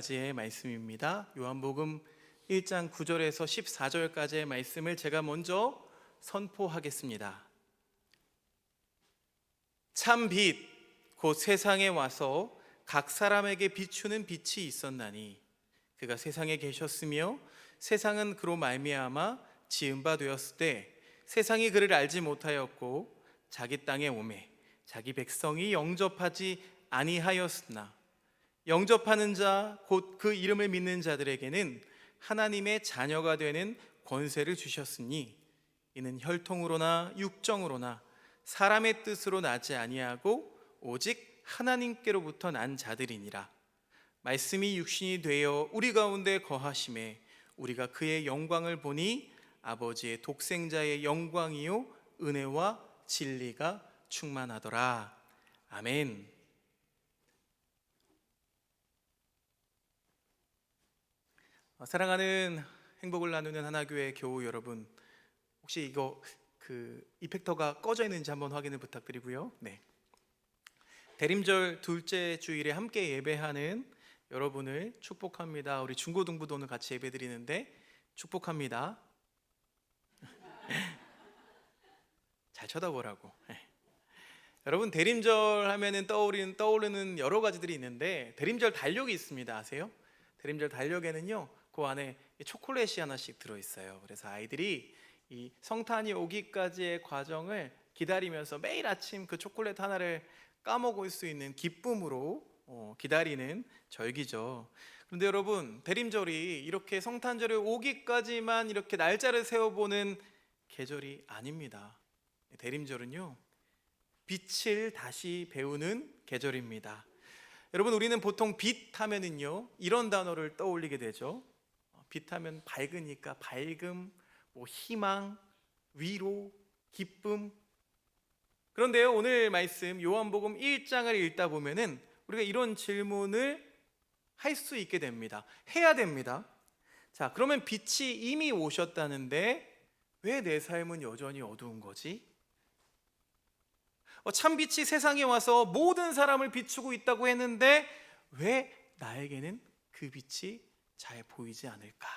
9절까지의 말씀입니다. 요한복음 1장 9절에서 14절까지의 말씀을 제가 먼저 선포하겠습니다. 참 빛, 곧 세상에 와서 각 사람에게 비추는 빛이 있었나니 그가 세상에 계셨으며 세상은 그로 말미암아 지은 바 되었을 때 세상이 그를 알지 못하였고 자기 땅에 오매 자기 백성이 영접하지 아니하였으나 영접하는 자 곧 그 이름을 믿는 자들에게는 하나님의 자녀가 되는 권세를 주셨으니 이는 혈통으로나 육정으로나 사람의 뜻으로 나지 아니하고 오직 하나님께로부터 난 자들이니라. 말씀이 육신이 되어 우리 가운데 거하심에 우리가 그의 영광을 보니 아버지의 독생자의 영광이요 은혜와 진리가 충만하더라. 아멘. 사랑하는 행복을 나누는 하나교회 교우 여러분, 혹시 이거 이펙터가 꺼져 있는지 한번 확인을 부탁드리고요. 네. 대림절 둘째 주일에 함께 예배하는 여러분을 축복합니다. 우리 중고등부도 오늘 같이 예배드리는데 축복합니다. 잘 쳐다보라고. 여러분, 대림절 하면은 떠오르는 여러 가지들이 있는데 대림절 달력이 있습니다. 아세요? 대림절 달력에는요, 그 안에 초콜릿이 하나씩 들어있어요. 그래서 아이들이 이 성탄이 오기까지의 과정을 기다리면서 매일 아침 그 초콜릿 하나를 까먹을 수 있는 기쁨으로 기다리는 절기죠. 그런데 여러분, 대림절이 이렇게 성탄절이 오기까지만 이렇게 날짜를 세워보는 계절이 아닙니다. 대림절은요, 빛을 다시 배우는 계절입니다. 여러분, 우리는 보통 빛 하면은요 이런 단어를 떠올리게 되죠. 빛 하면 밝으니까 밝음, 희망, 위로, 기쁨. 그런데요, 오늘 말씀 요한복음 1장을 읽다 보면은 우리가 이런 질문을 할 수 있게 됩니다. 해야 됩니다. 자, 그러면 빛이 이미 오셨다는데 왜 내 삶은 여전히 어두운 거지? 참 빛이 세상에 와서 모든 사람을 비추고 있다고 했는데 왜 나에게는 그 빛이 잘 보이지 않을까?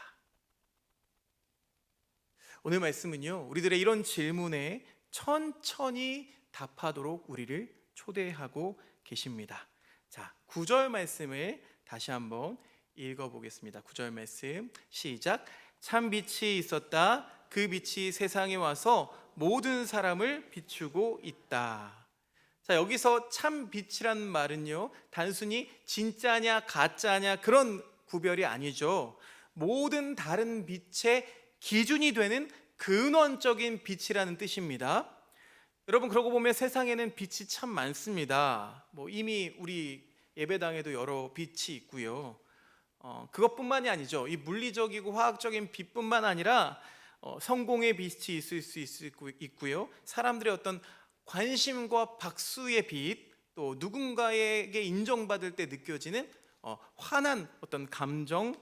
오늘 말씀은요, 우리들의 이런 질문에 천천히 답하도록 우리를 초대하고 계십니다. 자, 9절 말씀을 다시 한번 읽어보겠습니다. 9절 말씀 시작. 참 빛이 있었다. 그 빛이 세상에 와서 모든 사람을 비추고 있다. 자, 여기서 참 빛이란 말은요, 단순히 진짜냐 가짜냐 그런 구별이 아니죠. 모든 다른 빛의 기준이 되는 근원적인 빛이라는 뜻입니다. 여러분, 그러고 보면 세상에는 빛이 참 많습니다. 이미 우리 예배당에도 여러 빛이 있고요. 그것뿐만이 아니죠. 이 물리적이고 화학적인 빛뿐만 아니라 성공의 빛이 있을 수 있고요. 사람들의 어떤 관심과 박수의 빛, 또 누군가에게 인정받을 때 느껴지는 환한 어떤 감정,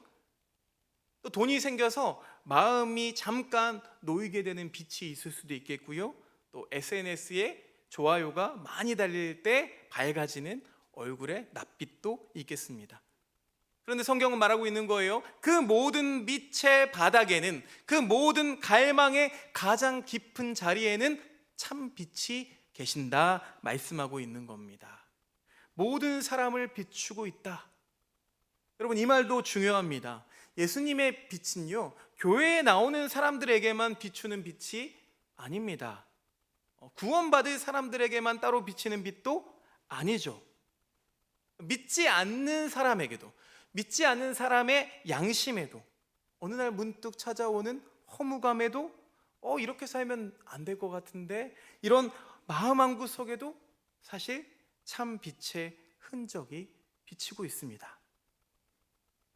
또 돈이 생겨서 마음이 잠깐 놓이게 되는 빛이 있을 수도 있겠고요. 또 SNS에 좋아요가 많이 달릴 때 밝아지는 얼굴의 낯빛도 있겠습니다. 그런데 성경은 말하고 있는 거예요. 그 모든 빛의 바닥에는, 그 모든 갈망의 가장 깊은 자리에는 참 빛이 계신다 말씀하고 있는 겁니다. 모든 사람을 비추고 있다. 여러분, 이 말도 중요합니다. 예수님의 빛은요, 교회에 나오는 사람들에게만 비추는 빛이 아닙니다. 구원받을 사람들에게만 따로 비치는 빛도 아니죠. 믿지 않는 사람에게도, 믿지 않는 사람의 양심에도, 어느 날 문득 찾아오는 허무감에도 이렇게 살면 안 될 것 같은데, 이런 마음 한구석에도 사실 참 빛의 흔적이 비치고 있습니다.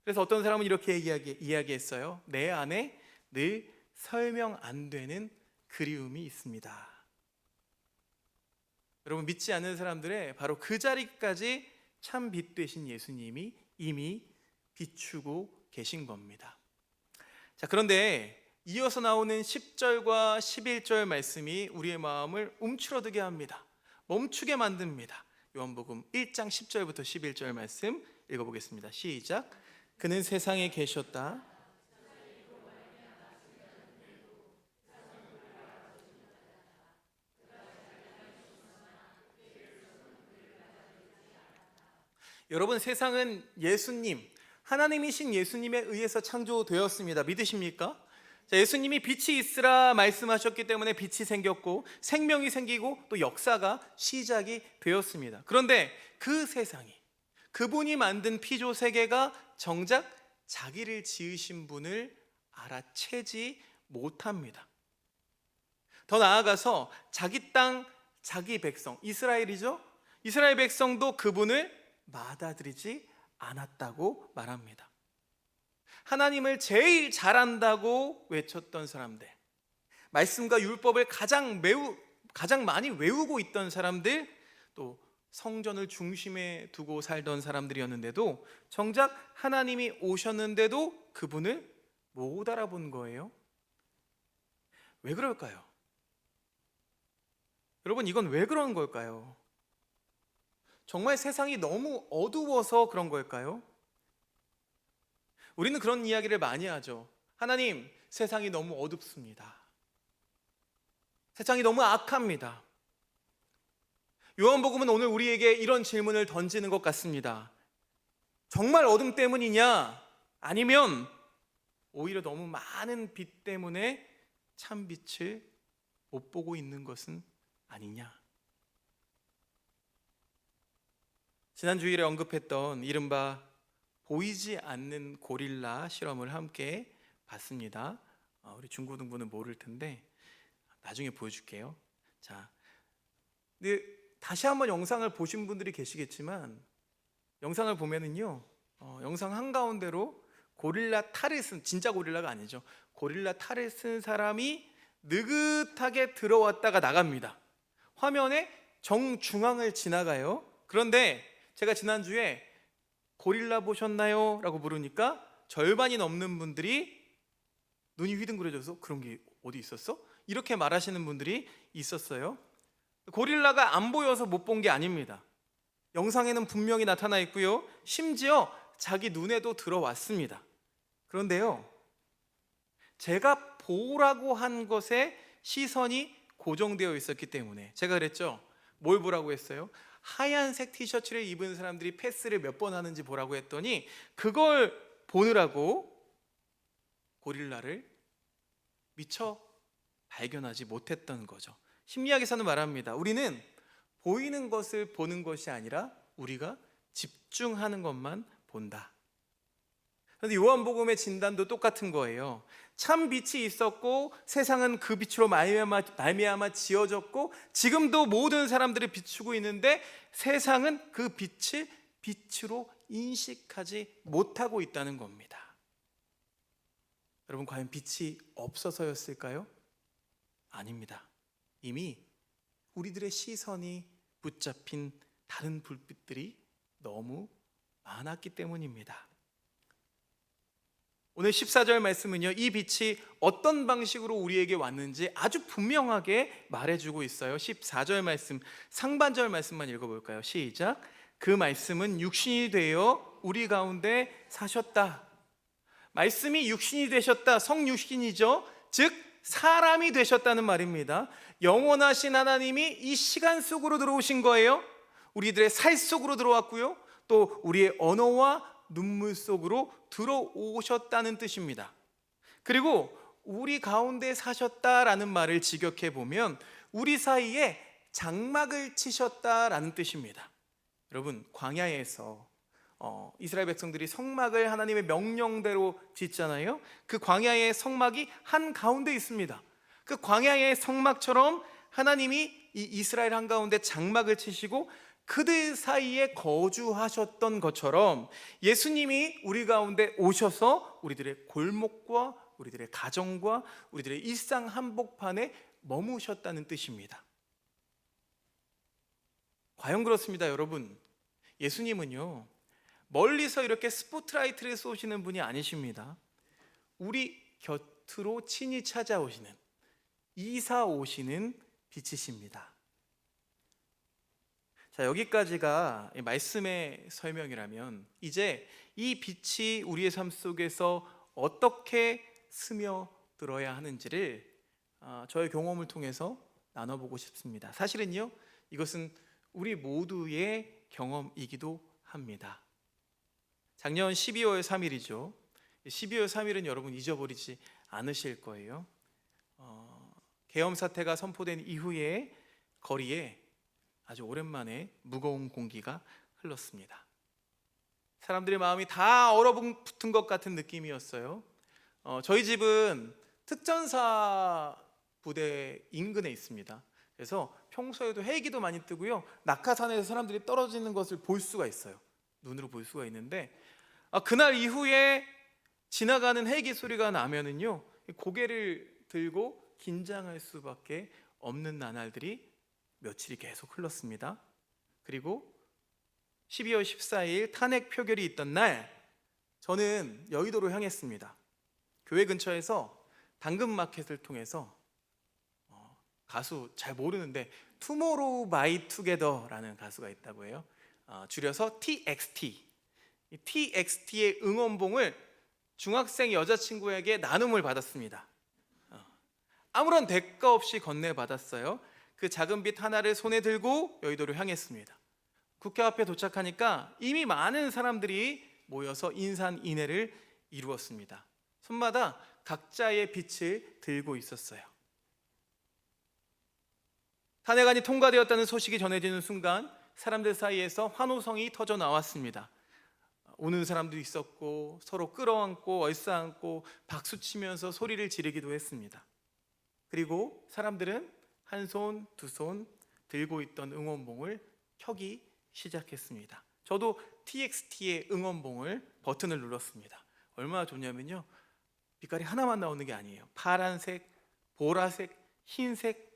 그래서 어떤 사람은 이렇게 이야기했어요. 내 안에 늘 설명 안 되는 그리움이 있습니다. 여러분, 믿지 않는 사람들의 바로 그 자리까지 참 빛 되신 예수님이 이미 비추고 계신 겁니다. 자, 그런데 이어서 나오는 10절과 11절 말씀이 우리의 마음을 움츠러들게 합니다. 멈추게 만듭니다. 요한복음 1장 10절부터 11절 말씀 읽어보겠습니다. 시작. 그는 세상에 계셨다. 여러분, 세상은 예수님, 하나님이신 예수님에 의해서 창조되었습니다. 믿으십니까? 자, 예수님이 빛이 있으라 말씀하셨기 때문에 빛이 생겼고 생명이 생기고 또 역사가 시작이 되었습니다. 그런데 그 세상이, 그분이 만든 피조 세계가 정작 자기를 지으신 분을 알아채지 못합니다. 더 나아가서 자기 땅, 자기 백성, 이스라엘이죠? 이스라엘 백성도 그분을 받아들이지 않았다고 말합니다. 하나님을 제일 잘한다고 외쳤던 사람들, 말씀과 율법을 가장 많이 외우고 있던 사람들, 또 성전을 중심에 두고 살던 사람들이었는데도 정작 하나님이 오셨는데도 그분을 못 알아본 거예요. 왜 그럴까요? 여러분, 이건 왜 그런 걸까요? 정말 세상이 너무 어두워서 그런 걸까요? 우리는 그런 이야기를 많이 하죠. 하나님, 세상이 너무 어둡습니다. 세상이 너무 악합니다. 요한복음은 오늘 우리에게 이런 질문을 던지는 것 같습니다. 정말 어둠 때문이냐? 아니면 오히려 너무 많은 빛 때문에 참 빛을 못 보고 있는 것은 아니냐? 지난 주일에 언급했던 이른바 보이지 않는 고릴라 실험을 함께 봤습니다. 우리 중고등부는 모를 텐데 나중에 보여줄게요. 자, 근데 다시 한번 영상을 보신 분들이 계시겠지만 영상을 보면은요, 영상 한가운데로 고릴라 탈을 쓴, 진짜 고릴라가 아니죠, 고릴라 탈을 쓴 사람이 느긋하게 들어왔다가 나갑니다. 화면의 정중앙을 지나가요. 그런데 제가 지난주에 고릴라 보셨나요? 라고 물으니까 절반이 넘는 분들이 눈이 휘둥그레져서 그런 게 어디 있었어? 이렇게 말하시는 분들이 있었어요. 고릴라가 안 보여서 못 본 게 아닙니다. 영상에는 분명히 나타나 있고요, 심지어 자기 눈에도 들어왔습니다. 그런데요, 제가 보라고 한 것에 시선이 고정되어 있었기 때문에, 제가 그랬죠, 뭘 보라고 했어요? 하얀색 티셔츠를 입은 사람들이 패스를 몇 번 하는지 보라고 했더니 그걸 보느라고 고릴라를 미처 발견하지 못했던 거죠. 심리학에서는 말합니다. 우리는 보이는 것을 보는 것이 아니라 우리가 집중하는 것만 본다. 그런데 요한복음의 진단도 똑같은 거예요. 참 빛이 있었고 세상은 그 빛으로 말미암아 지어졌고 지금도 모든 사람들이 비추고 있는데 세상은 그 빛을 빛으로 인식하지 못하고 있다는 겁니다. 여러분, 과연 빛이 없어서였을까요? 아닙니다. 이미 우리들의 시선이 붙잡힌 다른 불빛들이 너무 많았기 때문입니다. 오늘 14절 말씀은요, 이 빛이 어떤 방식으로 우리에게 왔는지 아주 분명하게 말해주고 있어요. 14절 말씀, 상반절 말씀만 읽어볼까요? 시작. 그 말씀은 육신이 되어 우리 가운데 사셨다. 말씀이 육신이 되셨다, 성육신이죠. 즉 사람이 되셨다는 말입니다. 영원하신 하나님이 이 시간 속으로 들어오신 거예요. 우리들의 살 속으로 들어왔고요, 또 우리의 언어와 눈물 속으로 들어오셨다는 뜻입니다. 그리고 우리 가운데 사셨다라는 말을 직역해 보면 우리 사이에 장막을 치셨다라는 뜻입니다. 여러분, 광야에서 이스라엘 백성들이 성막을 하나님의 명령대로 짓잖아요. 그 광야의 성막이 한 가운데 있습니다. 그 광야의 성막처럼 하나님이 이 이스라엘 한가운데 장막을 치시고 그들 사이에 거주하셨던 것처럼 예수님이 우리 가운데 오셔서 우리들의 골목과 우리들의 가정과 우리들의 일상 한복판에 머무셨다는 뜻입니다. 과연 그렇습니다, 여러분. 예수님은요, 멀리서 이렇게 스포트라이트를 쏘시는 분이 아니십니다. 우리 곁으로 친히 찾아오시는, 이사 오시는 빛이십니다. 자, 여기까지가 말씀의 설명이라면 이제 이 빛이 우리의 삶 속에서 어떻게 스며들어야 하는지를 저의 경험을 통해서 나눠보고 싶습니다. 사실은요, 이것은 우리 모두의 경험이기도 합니다. 작년 12월 3일이죠. 12월 3일은 여러분 잊어버리지 않으실 거예요. 계엄 사태가 선포된 이후에 거리에 아주 오랜만에 무거운 공기가 흘렀습니다. 사람들의 마음이 다 얼어붙은 것 같은 느낌이었어요. 저희 집은 특전사 부대 인근에 있습니다. 그래서 평소에도 헬기도 많이 뜨고요, 낙하산에서 사람들이 떨어지는 것을 볼 수가 있어요. 눈으로 볼 수가 있는데 그날 이후에 지나가는 헬기 소리가 나면은요, 고개를 들고 긴장할 수밖에 없는 나날들이 며칠이 계속 흘렀습니다. 그리고 12월 14일 탄핵 표결이 있던 날, 저는 여의도로 향했습니다. 교회 근처에서 당근마켓을 통해서 가수 잘 모르는데 투모로우 바이 투게더라는 가수가 있다고 해요. 줄여서 TXT. 이 TXT의 응원봉을 중학생 여자친구에게 나눔을 받았습니다. 아무런 대가 없이 건네받았어요. 그 작은 빛 하나를 손에 들고 여의도를 향했습니다. 국회 앞에 도착하니까 이미 많은 사람들이 모여서 인산인해를 이루었습니다. 손마다 각자의 빛을 들고 있었어요. 탄핵안이 통과되었다는 소식이 전해지는 순간 사람들 사이에서 환호성이 터져 나왔습니다. 우는 사람도 있었고, 서로 끌어안고 얼싸안고 박수치면서 소리를 지르기도 했습니다. 그리고 사람들은 한 손, 두 손 들고 있던 응원봉을 켜기 시작했습니다. 저도 TXT의 응원봉을 버튼을 눌렀습니다. 얼마나 좋냐면요, 빛깔이 하나만 나오는 게 아니에요. 파란색, 보라색, 흰색,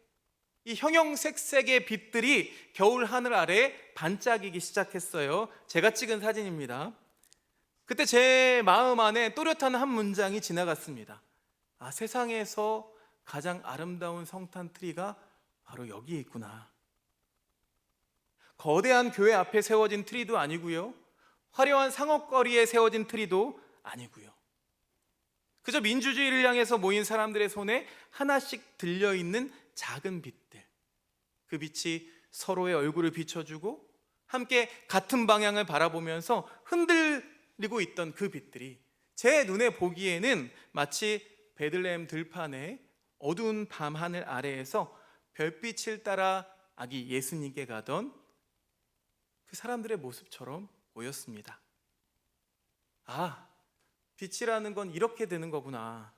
이 형형색색의 빛들이 겨울 하늘 아래 반짝이기 시작했어요. 제가 찍은 사진입니다. 그때 제 마음 안에 또렷한 한 문장이 지나갔습니다. 세상에서 가장 아름다운 성탄 트리가 바로 여기에 있구나. 거대한 교회 앞에 세워진 트리도 아니고요, 화려한 상업거리에 세워진 트리도 아니고요, 그저 민주주의를 향해서 모인 사람들의 손에 하나씩 들려있는 작은 빛들, 그 빛이 서로의 얼굴을 비춰주고 함께 같은 방향을 바라보면서 흔들리고 있던 그 빛들이 제 눈에 보기에는 마치 베들레헴 들판의 어두운 밤하늘 아래에서 별빛을 따라 아기 예수님께 가던 그 사람들의 모습처럼 보였습니다. 빛이라는 건 이렇게 되는 거구나.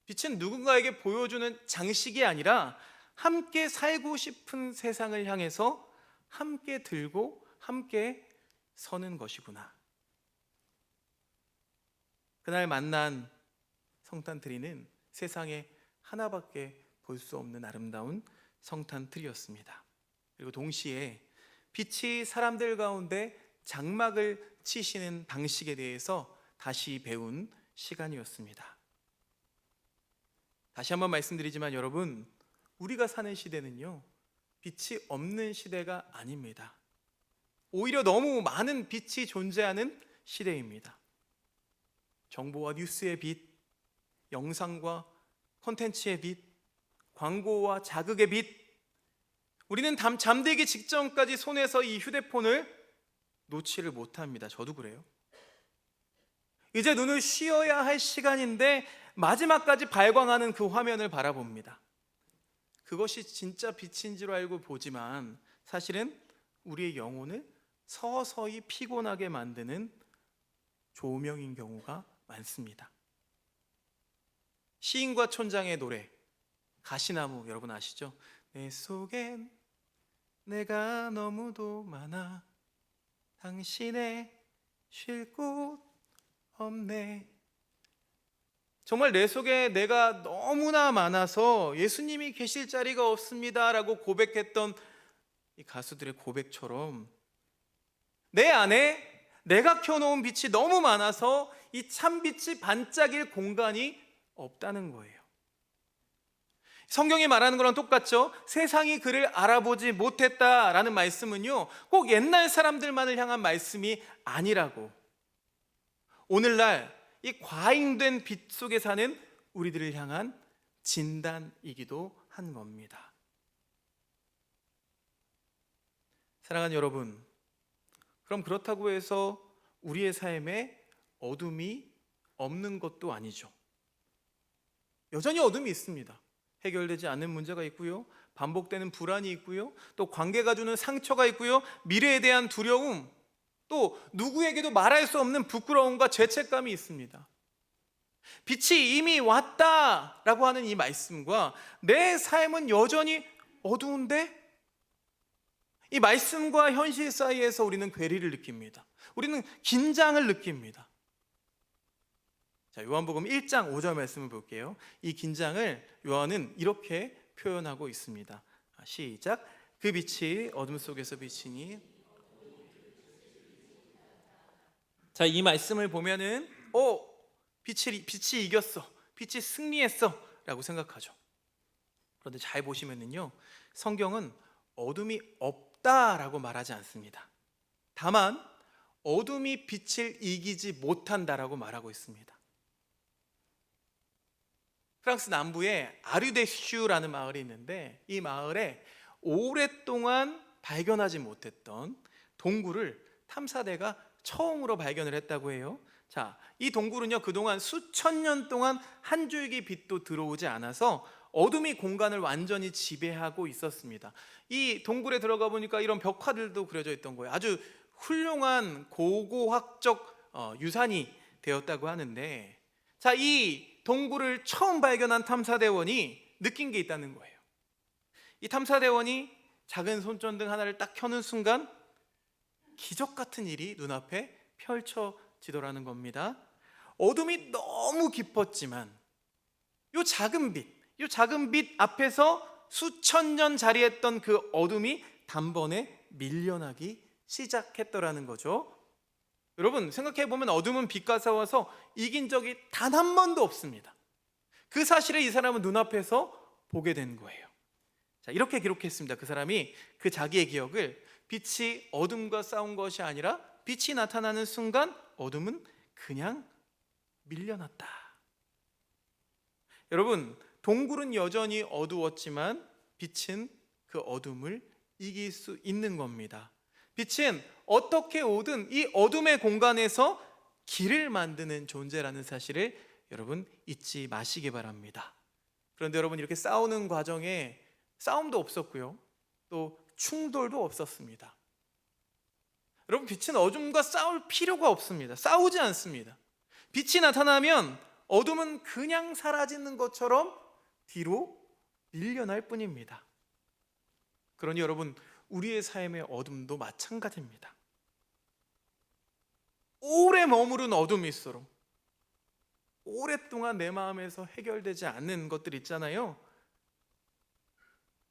빛은 누군가에게 보여주는 장식이 아니라 함께 살고 싶은 세상을 향해서 함께 들고 함께 서는 것이구나. 그날 만난 성탄 트리는 세상에 하나밖에 볼 수 없는 아름다운 성탄 트리였습니다. 그리고 동시에 빛이 사람들 가운데 장막을 치시는 방식에 대해서 다시 배운 시간이었습니다. 다시 한번 말씀드리지만 여러분, 우리가 사는 시대는요, 빛이 없는 시대가 아닙니다. 오히려 너무 많은 빛이 존재하는 시대입니다. 정보와 뉴스의 빛, 영상과 콘텐츠의 빛, 광고와 자극의 빛, 우리는 잠들기 직전까지 손에서 이 휴대폰을 놓지를 못합니다. 저도 그래요. 이제 눈을 쉬어야 할 시간인데 마지막까지 발광하는 그 화면을 바라봅니다. 그것이 진짜 빛인 줄 알고 보지만 사실은 우리의 영혼을 서서히 피곤하게 만드는 조명인 경우가 많습니다. 시인과 촌장의 노래, 가시나무, 여러분 아시죠? 내 속엔 내가 너무도 많아 당신의 쉴 곳 없네. 정말 내 속에 내가 너무나 많아서 예수님이 계실 자리가 없습니다 라고 고백했던 이 가수들의 고백처럼 내 안에 내가 켜놓은 빛이 너무 많아서 이 참빛이 반짝일 공간이 없다는 거예요. 성경이 말하는 거랑 똑같죠. 세상이 그를 알아보지 못했다라는 말씀은요, 꼭 옛날 사람들만을 향한 말씀이 아니라고, 오늘날 이 과잉된 빛 속에 사는 우리들을 향한 진단이기도 한 겁니다. 사랑하는 여러분, 그럼 그렇다고 해서 우리의 삶에 어둠이 없는 것도 아니죠. 여전히 어둠이 있습니다. 해결되지 않는 문제가 있고요, 반복되는 불안이 있고요, 또 관계가 주는 상처가 있고요, 미래에 대한 두려움, 또 누구에게도 말할 수 없는 부끄러움과 죄책감이 있습니다. 빛이 이미 왔다라고 하는 이 말씀과 내 삶은 여전히 어두운데, 이 말씀과 현실 사이에서 우리는 괴리를 느낍니다. 우리는 긴장을 느낍니다. 자, 요한복음 1장 5절 말씀을 볼게요. 이 긴장을 요한은 이렇게 표현하고 있습니다. 시작. 그 빛이 어둠 속에서 비치니. 자, 이 말씀을 보면은 빛이 이겼어, 빛이 승리했어 라고 생각하죠. 그런데 잘 보시면은요, 성경은 어둠이 없다라고 말하지 않습니다. 다만 어둠이 빛을 이기지 못한다라고 말하고 있습니다. 프랑스 남부에 아르데슈라는 마을이 있는데, 이 마을에 오랫동안 발견하지 못했던 동굴을 탐사대가 처음으로 발견을 했다고 해요. 자, 이 동굴은요, 그동안 수천 년 동안 한 줄기 빛도 들어오지 않아서 어둠이 공간을 완전히 지배하고 있었습니다. 이 동굴에 들어가 보니까 이런 벽화들도 그려져 있던 거예요. 아주 훌륭한 고고학적 유산이 되었다고 하는데, 자, 이 동굴을 처음 발견한 탐사대원이 느낀 게 있다는 거예요. 이 탐사대원이 작은 손전등 하나를 딱 켜는 순간 기적 같은 일이 눈앞에 펼쳐지더라는 겁니다. 어둠이 너무 깊었지만 이 작은 빛 앞에서 수천 년 자리했던 그 어둠이 단번에 밀려나기 시작했더라는 거죠. 여러분, 생각해보면 어둠은 빛과 싸워서 이긴 적이 단 한 번도 없습니다. 그 사실을 이 사람은 눈앞에서 보게 된 거예요. 자, 이렇게 기록했습니다. 그 사람이 그 자기의 기억을 빛이 어둠과 싸운 것이 아니라 빛이 나타나는 순간 어둠은 그냥 밀려났다. 여러분, 동굴은 여전히 어두웠지만 빛은 그 어둠을 이길 수 있는 겁니다. 빛은 어떻게 오든 이 어둠의 공간에서 길을 만드는 존재라는 사실을 여러분 잊지 마시기 바랍니다. 그런데 여러분, 이렇게 싸우는 과정에 싸움도 없었고요, 또 충돌도 없었습니다. 여러분, 빛은 어둠과 싸울 필요가 없습니다. 싸우지 않습니다. 빛이 나타나면 어둠은 그냥 사라지는 것처럼 뒤로 밀려날 뿐입니다. 그러니 여러분, 우리의 삶의 어둠도 마찬가지입니다. 오래 머무른 어둠일수록, 오랫동안 내 마음에서 해결되지 않는 것들 있잖아요.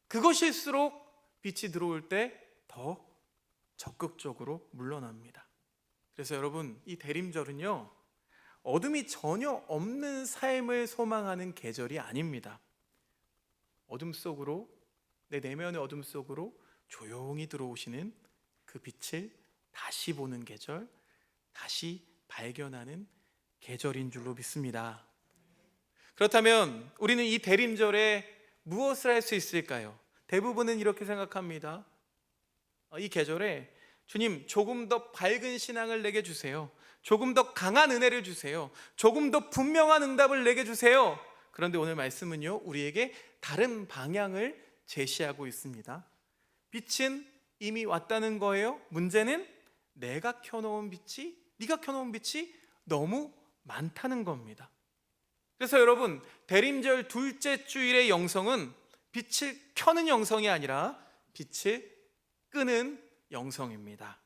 그것일수록 빛이 들어올 때 더 적극적으로 물러납니다. 그래서 여러분, 이 대림절은요, 어둠이 전혀 없는 삶을 소망하는 계절이 아닙니다. 어둠 속으로, 내 내면의 어둠 속으로 조용히 들어오시는 그 빛을 다시 보는 계절, 다시 발견하는 계절인 줄로 믿습니다. 그렇다면 우리는 이 대림절에 무엇을 할 수 있을까요? 대부분은 이렇게 생각합니다. 이 계절에 주님, 조금 더 밝은 신앙을 내게 주세요. 조금 더 강한 은혜를 주세요. 조금 더 분명한 응답을 내게 주세요. 그런데 오늘 말씀은요, 우리에게 다른 방향을 제시하고 있습니다. 빛은 이미 왔다는 거예요. 문제는 네가 켜놓은 빛이 너무 많다는 겁니다. 그래서 여러분, 대림절 둘째 주일의 영성은 빛을 켜는 영성이 아니라 빛을 끄는 영성입니다.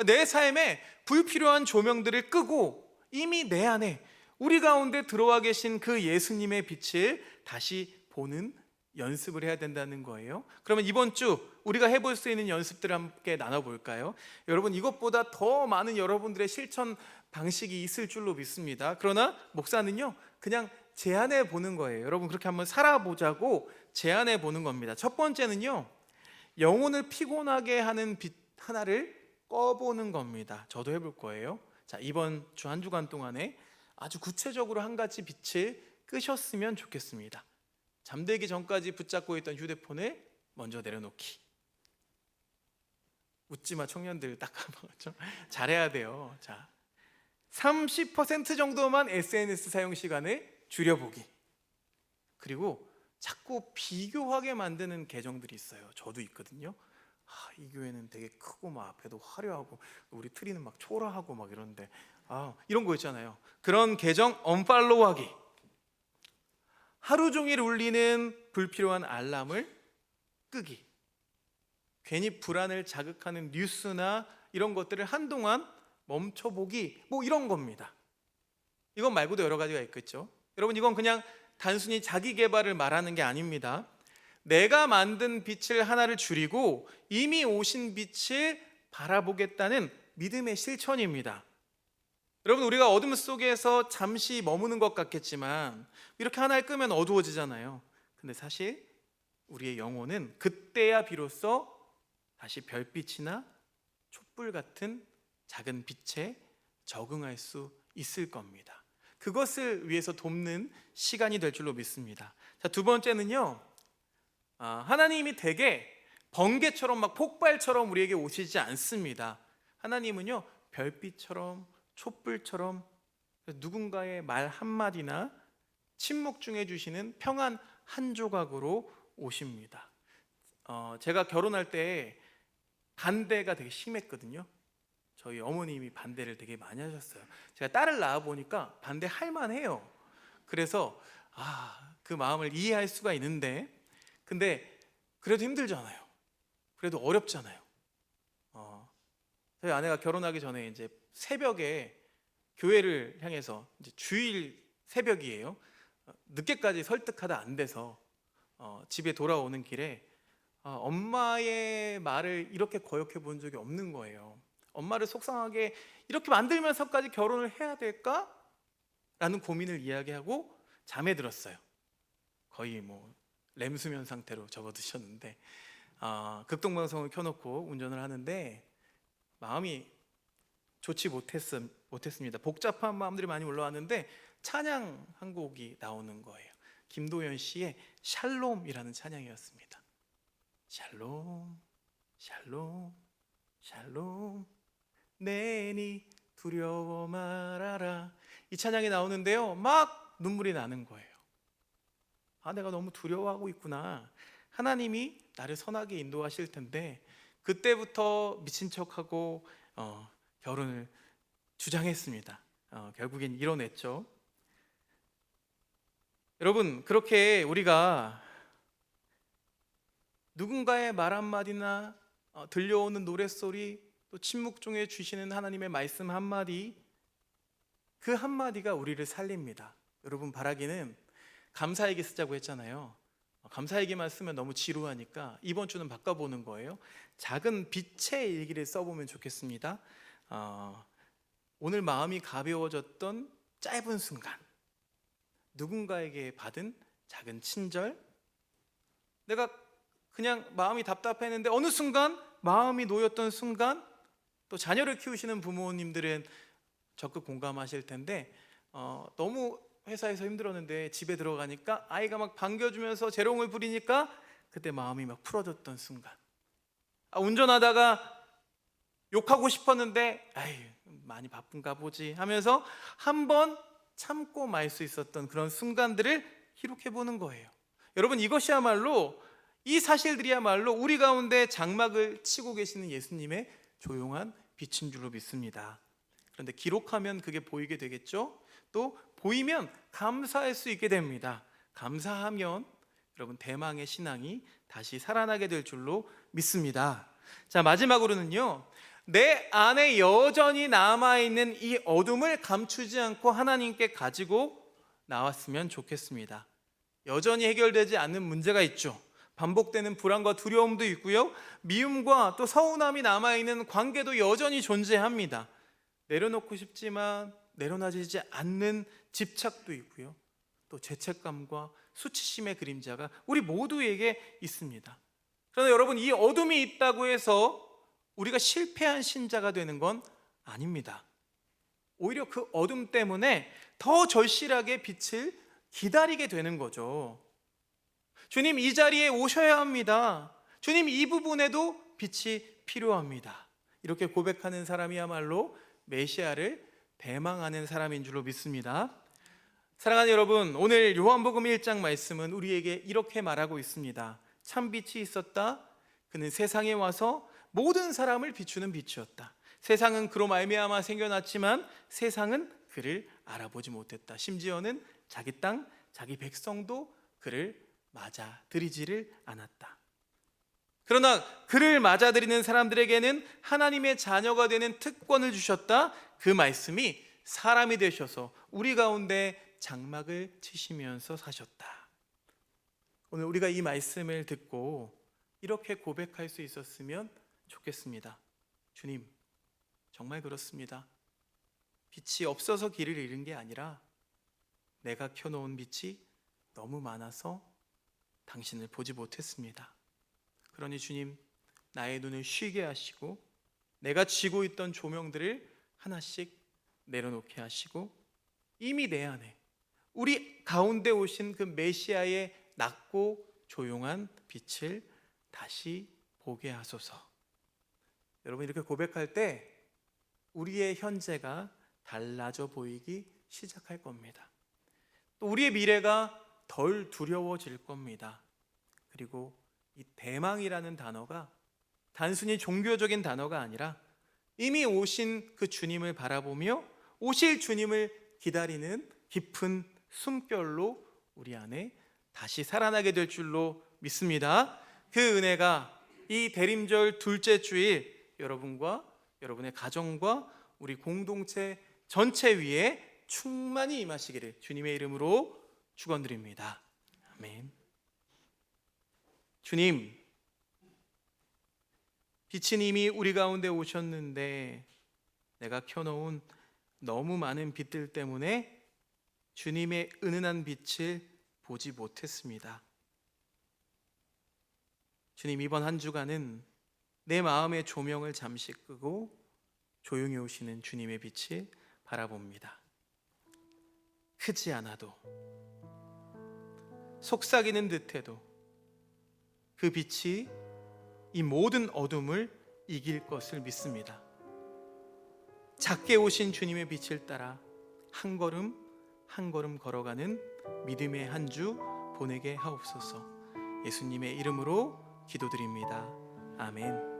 내 삶에 불필요한 조명들을 끄고 이미 내 안에, 우리 가운데 들어와 계신 그 예수님의 빛을 다시 보는 연습을 해야 된다는 거예요. 그러면 이번 주 우리가 해볼 수 있는 연습들을 함께 나눠볼까요? 여러분, 이것보다 더 많은 여러분들의 실천 방식이 있을 줄로 믿습니다. 그러나 목사는요, 그냥 제안해 보는 거예요. 여러분, 그렇게 한번 살아보자고 제안해 보는 겁니다. 첫 번째는요, 영혼을 피곤하게 하는 빛 하나를 꺼보는 겁니다. 저도 해볼 거예요. 자, 이번 주 한 주간 동안에 아주 구체적으로 한 가지 빛을 끄셨으면 좋겠습니다. 잠들기 전까지 붙잡고 있던 휴대폰을 먼저 내려놓기. 웃지마 청년들, 딱 좀 잘해야 돼요. 자, 30% 정도만 SNS 사용 시간을 줄여보기. 그리고 자꾸 비교하게 만드는 계정들이 있어요. 저도 있거든요. 이 교회는 되게 크고 막 앞에도 화려하고 우리 트리는 막 초라하고 막 이런데 이런 거 있잖아요. 그런 계정 언팔로우하기. 하루 종일 울리는 불필요한 알람을 끄기. 괜히 불안을 자극하는 뉴스나 이런 것들을 한동안 멈춰보기, 뭐 이런 겁니다. 이건 말고도 여러 가지가 있겠죠. 여러분, 이건 그냥 단순히 자기 개발을 말하는 게 아닙니다. 내가 만든 빛을 하나를 줄이고 이미 오신 빛을 바라보겠다는 믿음의 실천입니다. 여러분, 우리가 어둠 속에서 잠시 머무는 것 같겠지만 이렇게 하나를 끄면 어두워지잖아요. 근데 사실 우리의 영혼은 그때야 비로소 다시 별빛이나 촛불 같은 작은 빛에 적응할 수 있을 겁니다. 그것을 위해서 돕는 시간이 될 줄로 믿습니다. 자, 두 번째는요, 하나님이 되게 번개처럼 막 폭발처럼 우리에게 오시지 않습니다. 하나님은요, 별빛처럼 촛불처럼 누군가의 말 한마디나 침묵 중에 주시는 평안 한 조각으로 오십니다. 제가 결혼할 때 반대가 되게 심했거든요. 저희 어머님이 반대를 되게 많이 하셨어요. 제가 딸을 낳아 보니까 반대할 만해요. 그래서 그 마음을 이해할 수가 있는데, 근데 그래도 힘들잖아요. 그래도 어렵잖아요. 저희 아내가 결혼하기 전에 이제 새벽에 교회를 향해서 이제 주일 새벽이에요. 늦게까지 설득하다 안 돼서 집에 돌아오는 길에 엄마의 말을 이렇게 거역해 본 적이 없는 거예요. 엄마를 속상하게 이렇게 만들면서까지 결혼을 해야 될까? 라는 고민을 이야기하고 잠에 들었어요. 거의 뭐 렘수면 상태로 접어드셨는데 극동방송을 켜놓고 운전을 하는데 마음이 좋지 못했습니다. 복잡한 마음들이 많이 올라왔는데 찬양 한 곡이 나오는 거예요. 김도연 씨의 샬롬이라는 찬양이었습니다. 샬롬 샬롬 샬롬 내니 두려워 말아라. 이 찬양이 나오는데요, 막 눈물이 나는 거예요. 내가 너무 두려워하고 있구나. 하나님이 나를 선하게 인도하실 텐데 그때부터 미친 척하고 결혼을 주장했습니다. 결국엔 이뤄냈죠. 여러분, 그렇게 우리가 누군가의 말 한마디나 들려오는 노랫소리, 또 침묵 중에 주시는 하나님의 말씀 한마디, 그 한마디가 우리를 살립니다. 여러분, 바라기는 감사얘기 쓰자고 했잖아요. 감사얘기만 쓰면 너무 지루하니까 이번 주는 바꿔보는 거예요. 작은 빛의 일기를 써보면 좋겠습니다. 오늘 마음이 가벼워졌던 짧은 순간, 누군가에게 받은 작은 친절, 내가 그냥 마음이 답답했는데 어느 순간 마음이 놓였던 순간, 또 자녀를 키우시는 부모님들은 적극 공감하실 텐데 너무 회사에서 힘들었는데 집에 들어가니까 아이가 막 반겨주면서 재롱을 부리니까 그때 마음이 막 풀어졌던 순간, 운전하다가 욕하고 싶었는데 많이 바쁜가 보지 하면서 한번 참고 말 수 있었던 그런 순간들을 기록해 보는 거예요. 여러분, 이것이야말로, 이 사실들이야말로 우리 가운데 장막을 치고 계시는 예수님의 조용한 빛인 줄로 믿습니다. 그런데 기록하면 그게 보이게 되겠죠? 또 보이면 감사할 수 있게 됩니다. 감사하면 여러분, 대망의 신앙이 다시 살아나게 될 줄로 믿습니다. 자, 마지막으로는요, 내 안에 여전히 남아있는 이 어둠을 감추지 않고 하나님께 가지고 나왔으면 좋겠습니다. 여전히 해결되지 않는 문제가 있죠. 반복되는 불안과 두려움도 있고요, 미움과 또 서운함이 남아있는 관계도 여전히 존재합니다. 내려놓고 싶지만 내려놔지지 않는 집착도 있고요, 또 죄책감과 수치심의 그림자가 우리 모두에게 있습니다. 그러나 여러분, 이 어둠이 있다고 해서 우리가 실패한 신자가 되는 건 아닙니다. 오히려 그 어둠 때문에 더 절실하게 빛을 기다리게 되는 거죠. 주님, 이 자리에 오셔야 합니다. 주님, 이 부분에도 빛이 필요합니다. 이렇게 고백하는 사람이야말로 메시아를 대망하는 사람인 줄로 믿습니다. 사랑하는 여러분, 오늘 요한복음 1장 말씀은 우리에게 이렇게 말하고 있습니다. 참 빛이 있었다. 그는 세상에 와서 모든 사람을 비추는 빛이었다. 세상은 그로 말미암아 생겨났지만 세상은 그를 알아보지 못했다. 심지어는 자기 땅, 자기 백성도 그를 맞아들이지를 않았다. 그러나 그를 맞아들이는 사람들에게는 하나님의 자녀가 되는 특권을 주셨다. 그 말씀이 사람이 되셔서 우리 가운데 장막을 치시면서 사셨다. 오늘 우리가 이 말씀을 듣고 이렇게 고백할 수 있었으면 좋겠습니다. 주님, 정말 그렇습니다. 빛이 없어서 길을 잃은 게 아니라 내가 켜놓은 빛이 너무 많아서 당신을 보지 못했습니다. 그러니 주님, 나의 눈을 쉬게 하시고 내가 쥐고 있던 조명들을 하나씩 내려놓게 하시고 이미 내 안에 우리 가운데 오신 그 메시아의 낮고 조용한 빛을 다시 보게 하소서. 여러분, 이렇게 고백할 때 우리의 현재가 달라져 보이기 시작할 겁니다. 또 우리의 미래가 덜 두려워질 겁니다. 그리고 이 대망이라는 단어가 단순히 종교적인 단어가 아니라 이미 오신 그 주님을 바라보며 오실 주님을 기다리는 깊은 숨결로 우리 안에 다시 살아나게 될 줄로 믿습니다. 그 은혜가 이 대림절 둘째 주일 여러분과 여러분의 가정과 우리 공동체 전체 위에 충만히 임하시기를 주님의 이름으로 축원드립니다. 아멘. 주님, 빛은 이미 우리 가운데 오셨는데 내가 켜놓은 너무 많은 빛들 때문에 주님의 은은한 빛을 보지 못했습니다. 주님, 이번 한 주간은 내 마음의 조명을 잠시 끄고 조용히 오시는 주님의 빛을 바라봅니다. 크지 않아도, 속삭이는 듯해도 그 빛이 이 모든 어둠을 이길 것을 믿습니다. 작게 오신 주님의 빛을 따라 한 걸음 한 걸음 걸어가는 믿음의 한 주 보내게 하옵소서. 예수님의 이름으로 기도드립니다. 아멘.